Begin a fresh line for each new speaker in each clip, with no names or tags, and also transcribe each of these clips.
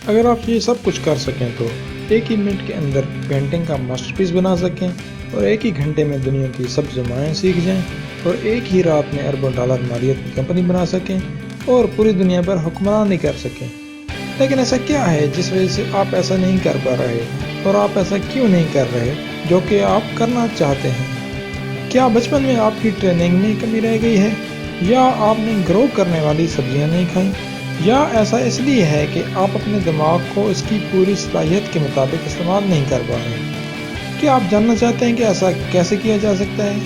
اگر آپ یہ سب کچھ کر سکیں تو ایک ہی منٹ کے اندر پینٹنگ کا ماسٹر پیس بنا سکیں، اور ایک ہی گھنٹے میں دنیا کی سب زبانیں سیکھ جائیں، اور ایک ہی رات میں اربوں ڈالر مالیت کی کمپنی بنا سکیں اور پوری دنیا پر حکمرانی کر سکیں۔ لیکن ایسا کیا ہے جس وجہ سے آپ ایسا نہیں کر پا رہے، اور آپ ایسا کیوں نہیں کر رہے جو کہ آپ کرنا چاہتے ہیں؟ کیا بچپن میں آپ کی ٹریننگ میں کمی رہ گئی ہے، یا آپ نے گرو کرنے والی سبزیاں نہیں کھائیں، یا ایسا اس لیے ہے کہ آپ اپنے دماغ کو اس کی پوری صلاحیت کے مطابق استعمال نہیں کر پا رہے؟ کیا آپ جاننا چاہتے ہیں کہ ایسا کیسے کیا جا سکتا ہے؟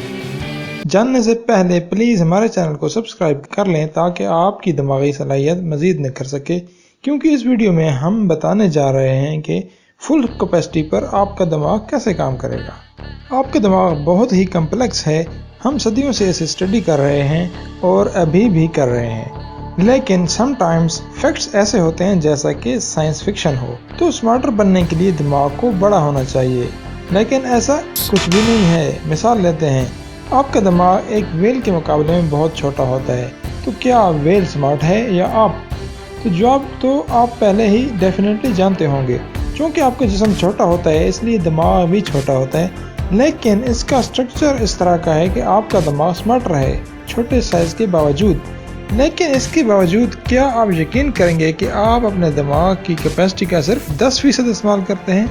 جاننے سے پہلے پلیز ہمارے چینل کو سبسکرائب کر لیں تاکہ آپ کی دماغی صلاحیت مزید نکھر سکے، کیونکہ اس ویڈیو میں ہم بتانے جا رہے ہیں کہ فل کیپیسٹی پر آپ کا دماغ کیسے کام کرے گا۔ آپ کا دماغ بہت ہی کمپلیکس ہے، ہم صدیوں سے اسے اسٹڈی کر رہے ہیں اور ابھی بھی کر رہے ہیں، لیکن سم ٹائمز فیکٹس ایسے ہوتے ہیں جیسا کہ سائنس فکشن ہو۔ تو سمارٹر بننے کے لیے دماغ کو بڑا ہونا چاہیے، لیکن ایسا کچھ بھی نہیں ہے۔ مثال لیتے ہیں، آپ کا دماغ ایک ویل کے مقابلے میں بہت چھوٹا ہوتا ہے، تو کیا ویل سمارٹ ہے یا آپ؟ تو جواب تو آپ پہلے ہی ڈیفینیٹلی جانتے ہوں گے، چونکہ آپ کا جسم چھوٹا ہوتا ہے اس لیے دماغ بھی چھوٹا ہوتا ہے، لیکن اس کا اسٹرکچر اس طرح کا ہے کہ آپ کا دماغ سمارٹ رہے چھوٹے سائز کے باوجود۔ لیکن اس کے باوجود کیا آپ یقین کریں گے کہ آپ اپنے دماغ کی کیپیسٹی کا صرف 10% استعمال کرتے ہیں؟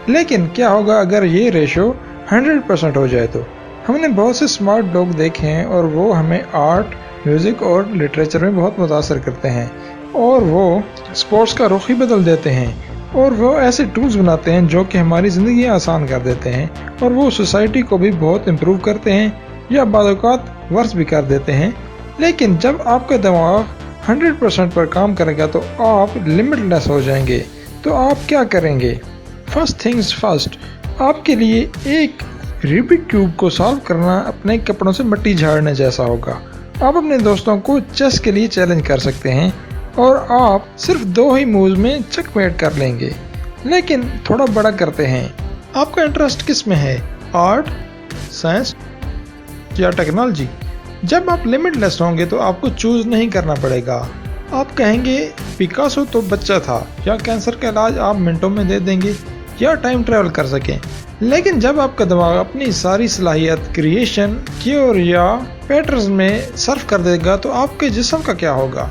لیکن کیا ہوگا اگر یہ ریشو 100% ہو جائے؟ تو ہم نے بہت سے سمارٹ لوگ دیکھے ہیں اور وہ ہمیں آرٹ، میوزک اور لٹریچر میں بہت متاثر کرتے ہیں، اور وہ اسپورٹس کا رخ ہی بدل دیتے ہیں، اور وہ ایسے ٹولز بناتے ہیں جو کہ ہماری زندگی آسان کر دیتے ہیں، اور وہ سوسائٹی کو بھی بہت امپروو کرتے ہیں یا بعض اوقات ورس بھی کر دیتے ہیں۔ لیکن جب آپ کا دماغ 100% پر کام کرے گا تو آپ لمٹ لیس ہو جائیں گے۔ تو آپ کیا کریں گے؟ فرسٹ تھنگز فرسٹ، آپ کے لیے ایک ریبک کیوب کو سالو کرنا اپنے کپڑوں سے مٹی جھاڑنے جیسا ہوگا۔ آپ اپنے دوستوں کو چیس کے لیے چیلنج کر سکتے ہیں، اور آپ صرف 2 ہی مووز میں چیک میٹ کر لیں گے۔ لیکن تھوڑا بڑا کرتے ہیں، آپ کا انٹرسٹ کس میں ہے؟ آرٹ، سائنس یا ٹیکنالوجی؟ جب آپ لمٹ لیس ہوں گے تو آپ کو چوز نہیں کرنا پڑے گا۔ آپ کہیں گے پیکاسو تو بچہ تھا، یا کینسر کا علاج آپ منٹوں میں دے دیں گے، یا ٹائم ٹریول کر سکیں۔ لیکن جب آپ کا دماغ اپنی ساری صلاحیت کریشن، کیور یا پیٹرز میں صرف کر دے گا تو آپ کے جسم کا کیا ہوگا؟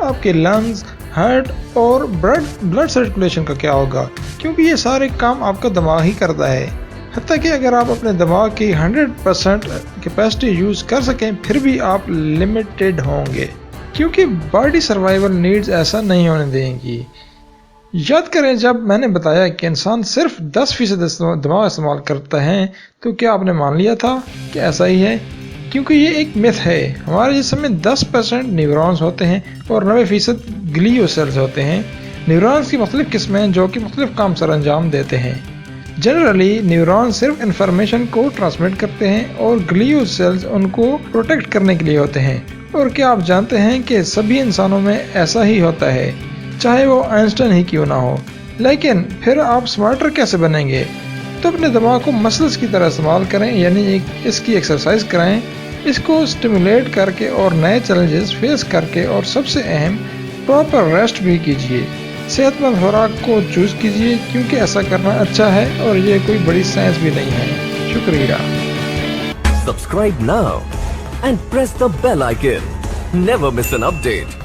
آپ کے لنگز، ہارٹ اور بلڈ سرکولیشن کا کیا ہوگا؟ کیونکہ یہ سارے کام آپ کا دماغ ہی کرتا ہے۔ حتیٰ کہ اگر آپ اپنے دماغ کی 100% کیپیسٹی یوز کر سکیں پھر بھی آپ لمیٹڈ ہوں گے، کیونکہ باڈی سروائیول نیڈز ایسا نہیں ہونے دیں گی۔ یاد کریں جب میں نے بتایا کہ انسان صرف 10% دماغ استعمال کرتا ہے، تو کیا آپ نے مان لیا تھا کہ ایسا ہی ہے؟ کیونکہ یہ ایک myth ہے۔ ہمارے جسم میں 10% نیورونز ہوتے ہیں اور 90% گلیو سیلز ہوتے ہیں۔ نیورونز کی مختلف قسمیں جو کہ مختلف کام سر انجام دیتے ہیں۔ جنرلی نیورون صرف انفارمیشن کو ٹرانسمٹ کرتے ہیں اور گلیو سیلز ان کو پروٹیکٹ کرنے کے لیے ہوتے ہیں۔ اور کیا آپ جانتے ہیں کہ سبھی انسانوں میں ایسا ہی ہوتا ہے، چاہے وہ آئنسٹائن ہی کیوں نہ ہو؟ لیکن پھر آپ سمارٹر کیسے بنیں گے؟ تو اپنے دماغ کو مسلز کی طرح استعمال کریں، یعنی اس کی ایکسرسائز کرائیں، اس کو سٹیمولیٹ کر کے اور نئے چیلنجز فیس کر کے، اور سب سے اہم پراپر ریسٹ بھی کیجیے۔ صحت مند خوراک کو چوز کیجیے، کیونکہ ایسا کرنا اچھا ہے اور یہ کوئی بڑی سائنس بھی نہیں ہے۔ شکریہ۔
Subscribe now and press the bell icon. Never miss an update.